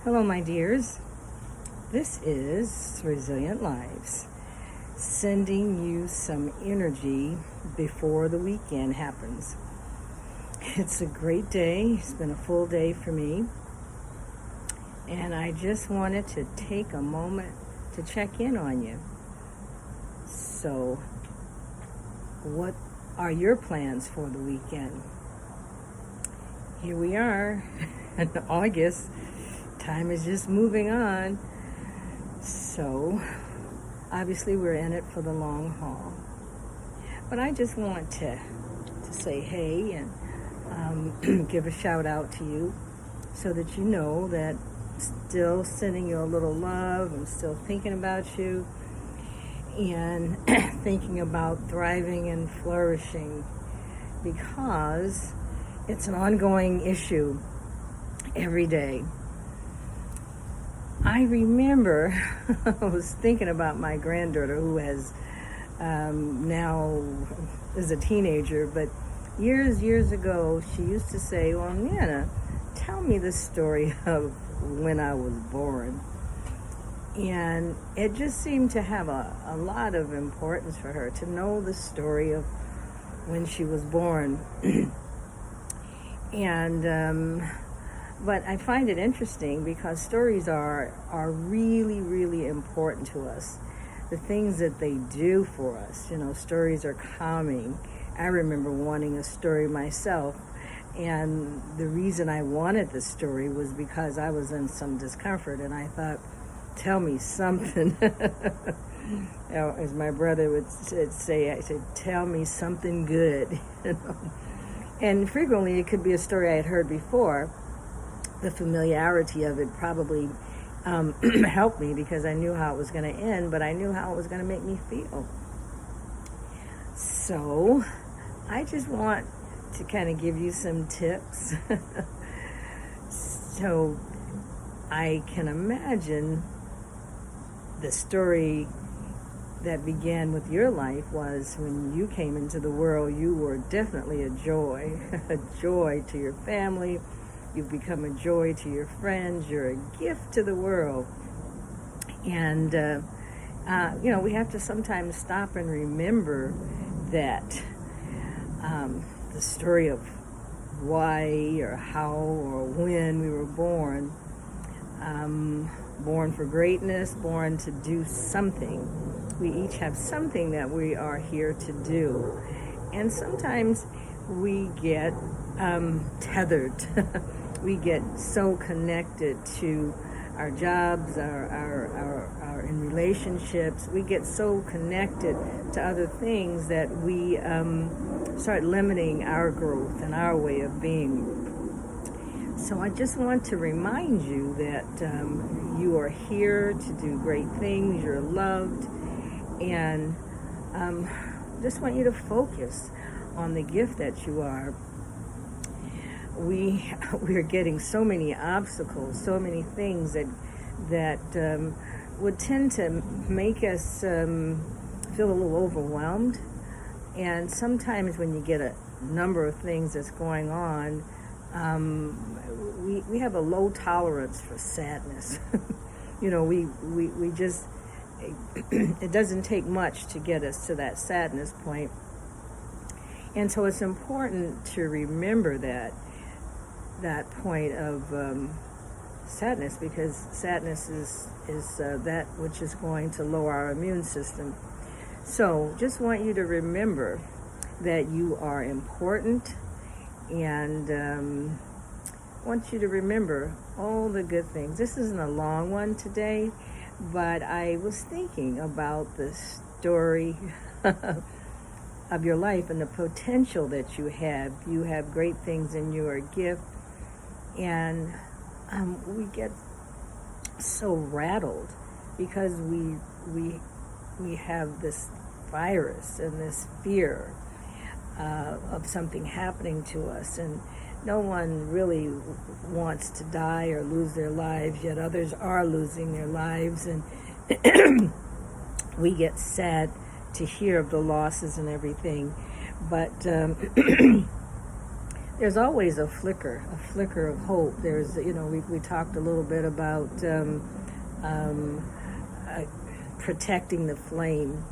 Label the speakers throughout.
Speaker 1: Hello, my dears. This is Resilient Lives, sending you some energy before the weekend happens. It's a great day. It's been a full day for me. And I just wanted to take a moment to check in on you. So, what are your plans for the weekend? Here we are in August. Time is just moving on. So, obviously we're in it for the long haul. But I just want to say hey and give a shout out to you so that you know that I'm still sending you a little love. I'm still thinking about you and thinking about thriving and flourishing, because it's an ongoing issue every day. I remember I was thinking about my granddaughter, who has now is a teenager, but years ago she used to say, well, Nana, tell me the story of when I was born. And it just seemed to have a lot of importance for her to know the story of when she was born. And but I find it interesting because stories are really important to us. The things that they do for us, stories are calming. I remember wanting a story myself, and the reason I wanted the story was because I was in some discomfort, and I thought, tell me something. As my brother would say, I said, tell me something good. And frequently it could be a story I had heard before. The familiarity of it probably helped me, because I knew how it was going to end, but I knew how it was going to make me feel. So I just want to kind of give you some tips. So I can imagine the story that began with your life was when you came into the world. You were definitely a joy, a joy to your family. You've become a joy to your friends. You're a gift to the world. And, we have to sometimes stop and remember that the story of why or how or when we were born, born for greatness, born to do something. We each have something that we are here to do. And sometimes we get tethered. We get so connected to our jobs, our in relationships. We get so connected to other things that we start limiting our growth and our way of being. So I just want to remind you that you are here to do great things. You're loved, and just want you to focus on the gift that you are. We are getting so many obstacles, so many things that would tend to make us feel a little overwhelmed. And sometimes when you get a number of things that's going on, we have a low tolerance for sadness. We just, it doesn't take much to get us to that sadness point. And so it's important to remember that point of sadness, because sadness is that which is going to lower our immune system. So just want you to remember that you are important, and want you to remember all the good things. This isn't a long one today, but I was thinking about the story of your life and the potential that you have. You have great things and you are a gift. And we get so rattled because we have this virus and this fear of something happening to us, and no one really wants to die or lose their lives, yet others are losing their lives, and we get sad to hear of the losses and everything. But there's always a flicker of hope. There's, we talked a little bit about um, uh, protecting the flame,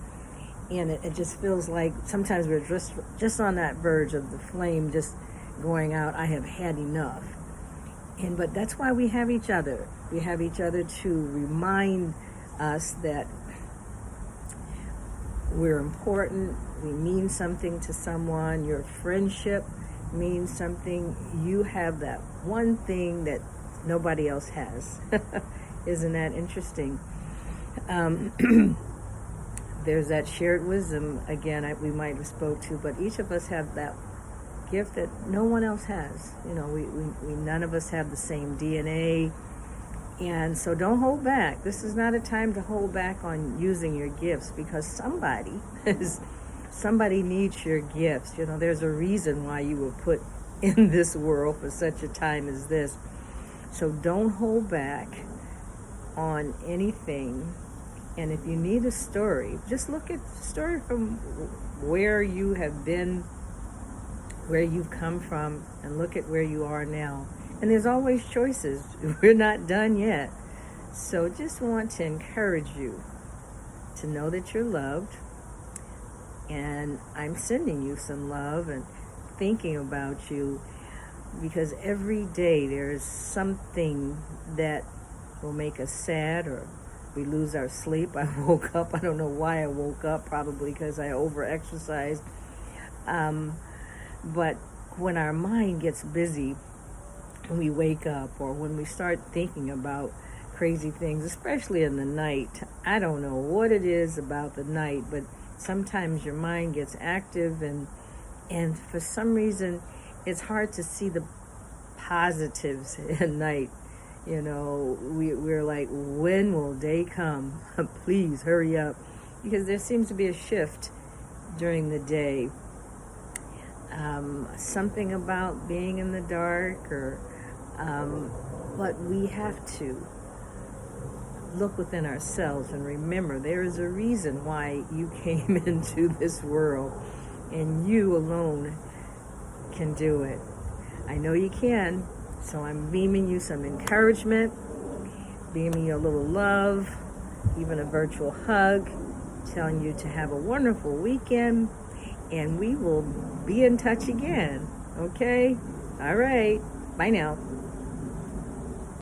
Speaker 1: and it just feels like sometimes we're just on that verge of the flame just going out. I have had enough. But that's why we have each other. We have each other to remind us that we're important. We mean something to someone. Your friendship means something. You have that one thing that nobody else has. Isn't that interesting? There's that shared wisdom, again, we might have spoke to, but each of us have that gift that no one else has. We none of us have the same DNA, and so don't hold back. This is not a time to hold back on using your gifts, because somebody needs your gifts. There's a reason why you were put in this world for such a time as this. So don't hold back on anything. And if you need a story, just look at the story from where you have been, where you've come from, and look at where you are now. And there's always choices. We're not done yet. So just want to encourage you to know that you're loved. And I'm sending you some love and thinking about you, because every day there's something that will make us sad, or we lose our sleep. I woke up. I don't know why I woke up. Probably because I over-exercised. But when our mind gets busy, when we wake up, or when we start thinking about crazy things, especially in the night, I don't know what it is about the night, but sometimes your mind gets active, and for some reason, it's hard to see the positives at night. We're like, when will day come? Please hurry up, because there seems to be a shift during the day. Something about being in the dark, but we have to look within ourselves and remember there is a reason why you came into this world, and you alone can do it. I know you can, so I'm beaming you some encouragement, beaming you a little love, even a virtual hug, telling you to have a wonderful weekend, and we will be in touch again, okay? All right, bye now.